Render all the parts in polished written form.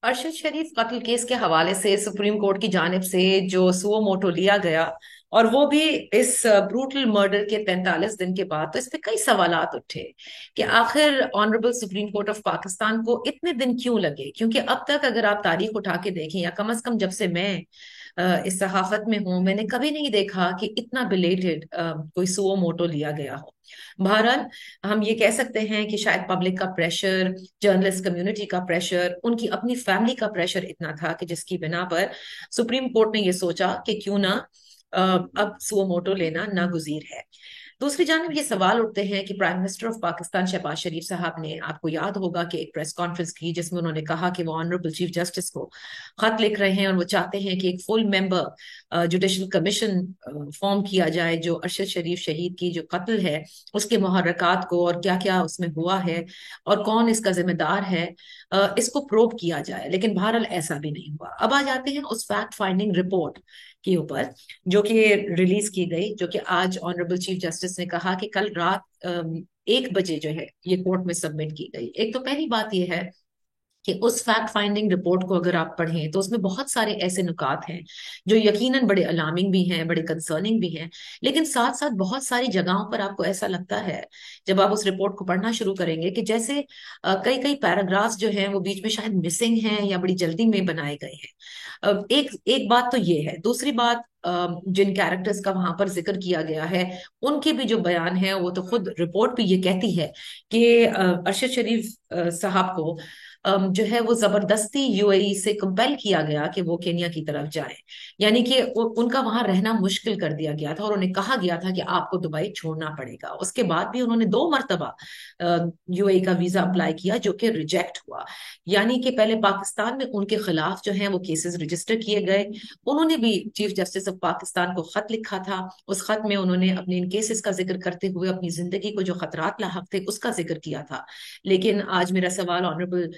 अरशद शरीफ कत्ल केस के हवाले से सुप्रीम कोर्ट की जानिब से जो सुओ मोटो लिया गया, और वो भी इस ब्रूटल मर्डर के 43 दिन के बाद, तो इस पे कई सवालात उठे कि आखिर honourable supreme court of Pakistan को इतने दिन क्यों लगे। क्योंकि अब तक अगर आप तारीख उठा के देखें, या कम से कम जब से मैं इस सहाफत में हूं, मैंने कभी नहीं देखा कि इतना बिलेटेड कोई सुओ मोटो लिया गया हो। बहरहाल, हम ये कह सकते हैं कि शायद पब्लिक का प्रेशर, जर्नलिस्ट कम्युनिटी का प्रेशर, उनकी अपनी फैमिली का प्रेशर इतना था कि जिसकी बिना पर सुप्रीम कोर्ट ने ये सोचा कि क्यों ना अब सुओ मोटो लेना नागुजीर है। दूसरी जानब ये सवाल उठते हैं कि prime minister of Pakistan Shahbaz Sharif sahab ने, आपको याद होगा कि एक प्रेस कॉन्फ्रेंस की जिसमें उन्होंने कहा कि वो ऑनरेबल चीफ जस्टिस को खत लिख रहे हैं और वो चाहते हैं कि एक full member judicial commission form किया जाए जो अरशद शरीफ शहीद की जो कत्ल है उसके मुहर्रकात को, और क्या क्या उसमें हुआ है और कौन इसका जिम्मेदार है, इसको प्रोब किया जाए। लेकिन बहरहाल ऐसा भी नहीं हुआ। अब आ जाते हैं उस फैक्ट फाइंडिंग रिपोर्ट के ऊपर जो कि रिलीज की गई, जो कि आज ऑनरेबल चीफ जस्टिस ने कहा कि कल रात 1 बजे जो है ये कोर्ट में सबमिट की गई। एक तो पहली बात ये है कि उस फैक्ट फाइंडिंग रिपोर्ट को अगर आप पढ़ें तो उसमें बहुत सारे ऐसे नुकात हैं जो यकीनन बड़े अलार्मिंग भी हैं, बड़े कंसर्निंग भी हैं। लेकिन साथ साथ बहुत सारी जगहों पर आपको ऐसा लगता है, जब आप उस रिपोर्ट को पढ़ना शुरू करेंगे, कि जैसे कई कई पैराग्राफ्स जो हैं वो बीच में शायद मिसिंग हैं या बड़ी जल्दी में बनाए गए हैं। एक एक बात तो ये है। दूसरी बात, जिन कैरेक्टर्स का वहां पर जिक्र किया गया है उनके भी जो बयान है, वो तो खुद रिपोर्ट भी ये कहती है कि अरशद शरीफ साहब को जो है वो जबरदस्ती यूएई से कंपेल किया गया कि वो केनिया की तरफ जाएं। यानी कि उनका वहां रहना मुश्किल कर दिया गया था और उन्हें कहा गया था कि आपको दुबई छोड़ना पड़ेगा। उसके बाद भी उन्होंने 2 मरतबा यूएई का वीजा अप्लाई किया जो कि रिजेक्ट हुआ। यानी कि पहले पाकिस्तान में उनके खिलाफ जो है वो केसेस रजिस्टर किए गए। उन्होंने भी चीफ जस्टिस ऑफ पाकिस्तान को खत लिखा था। उस खत में उन्होंने अपने इन केसेस का जिक्र करते हुए अपनी जिंदगी को जो खतरात लाहक थे उसका जिक्र किया था। लेकिन आज मेरा सवाल ऑनरेबल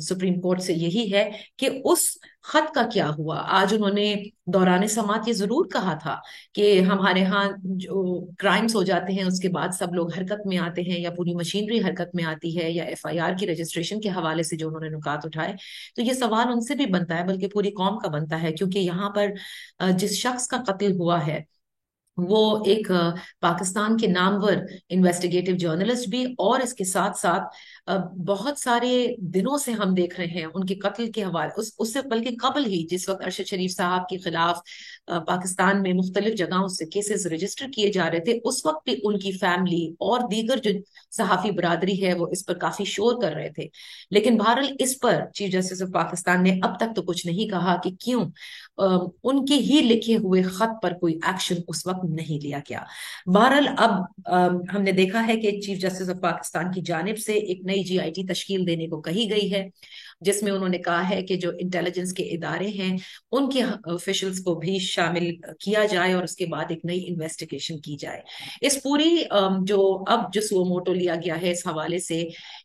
सुप्रीम कोर्ट से यही है कि उस खत का क्या हुआ। आज उन्होंने दौरान समात ये जरूर कहा था कि हमारे यहाँ जो क्राइम्स हो जाते हैं उसके बाद सब लोग हरकत में आते हैं, या पूरी मशीनरी हरकत में आती है, या एफआईआर की रजिस्ट्रेशन के हवाले से जो उन्होंने नुकात उठाए। तो ये सवाल उनसे भी बनता है, बल्कि पूरी कौम का बनता है, क्योंकि यहाँ पर जिस शख्स का कत्ल हुआ है वो एक पाकिस्तान के नामवर इन्वेस्टिगेटिव जर्नलिस्ट भी, और इसके साथ साथ बहुत सारे दिनों से हम देख रहे हैं उनके कत्ल के हवाले, उससे बल्कि कबल ही, जिस वक्त अरशद शरीफ साहब के खिलाफ पाकिस्तान में मुख्तलिफ जगहों से केसेस रजिस्टर किए जा रहे थे, उस वक्त भी उनकी फैमिली और दीगर जो सहाफी बरादरी है वो इस पर काफी शोर कर रहे थे। लेकिन बहरहाल इस पर चीफ जस्टिस ऑफ पाकिस्तान ने अब तक तो कुछ नहीं कहा कि क्यों उनके ही लिखे हुए खत पर कोई एक्शन उस वक्त नहीं लिया गया। बहरहाल अब हमने देखा है कि चीफ जस्टिस ऑफ पाकिस्तान की जानिब से एक नई जीआईटी तश्कील देने को कही गई है, जिसमें उन्होंने कहा है कि जो इंटेलिजेंस के इदारे हैं उनके ऑफिशियल्स को भी शामिल किया जाए और उसके बाद एक नई इन्वेस्टिगेशन की जाए। इस पूरी जो अब जो सुओ मोटो लिया गया है इस हवाले से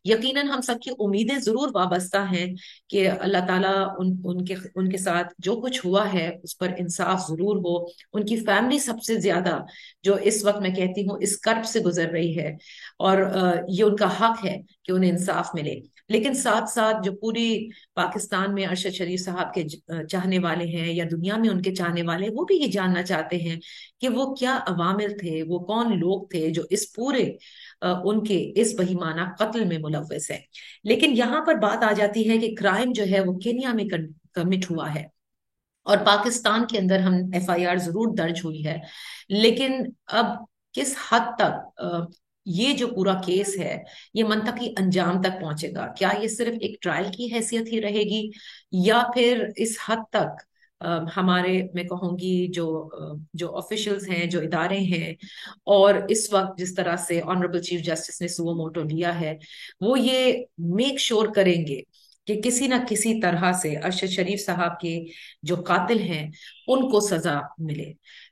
यकीनन हम सबकी उम्मीदें जरूर वाबस्ता हैं कि अल्लाह ताला उनके उनके साथ जो कुछ हुआ है उस पर इंसाफ जरूर हो। उनकी फैमिली सबसे ज्यादा जो इस वक्त मैं कहती हूँ इस कर्ब से गुजर रही है, और ये उनका हक है कि उन्हें इंसाफ मिले। लेकिन साथ साथ जो पूरी पाकिस्तान में अरशद शरीफ साहब के चाहने वाले हैं, या दुनिया में उनके चाहने वाले, वो भी ये जानना चाहते हैं कि वो क्या अवामिल थे, वो कौन लोग थे जो इस पूरे उनके इस बहिमाना कत्ल में मुलव्वस है। लेकिन यहाँ पर बात आ जाती है कि क्राइम जो है वो केनिया में कमिट हुआ है, और पाकिस्तान के अंदर हम एफआईआर जरूर दर्ज हुई है। लेकिन अब किस हद तक ये जो पूरा केस है ये मंतकी अंजाम तक पहुंचेगा? क्या ये सिर्फ एक ट्रायल की हैसियत ही रहेगी, या फिर इस हद तक हमारे, मैं कहूंगी, जो ऑफिशियल्स हैं, जो इदारे हैं, और इस वक्त जिस तरह से ऑनरेबल चीफ जस्टिस ने सुओ मोटो लिया है, वो ये मेक श्योर करेंगे कि किसी ना किसी तरह से अरशद शरीफ साहब के जो कातिल हैं उनको सजा मिले।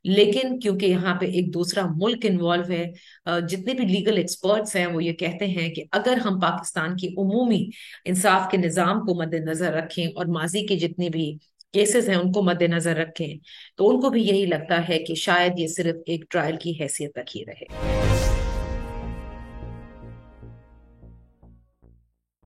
लेकिन क्योंकि यहाँ पे एक दूसरा मुल्क इन्वॉल्व है, जितने भी लीगल एक्सपर्ट्स हैं वो ये कहते हैं कि अगर हम पाकिस्तान की उमूमी इंसाफ के निज़ाम को मद्देनजर रखें और माजी के जितने भी केसेस हैं उनको मद्देनजर रखें, तो उनको भी यही लगता है कि शायद ये सिर्फ एक ट्रायल की हैसियत तक ही रहे।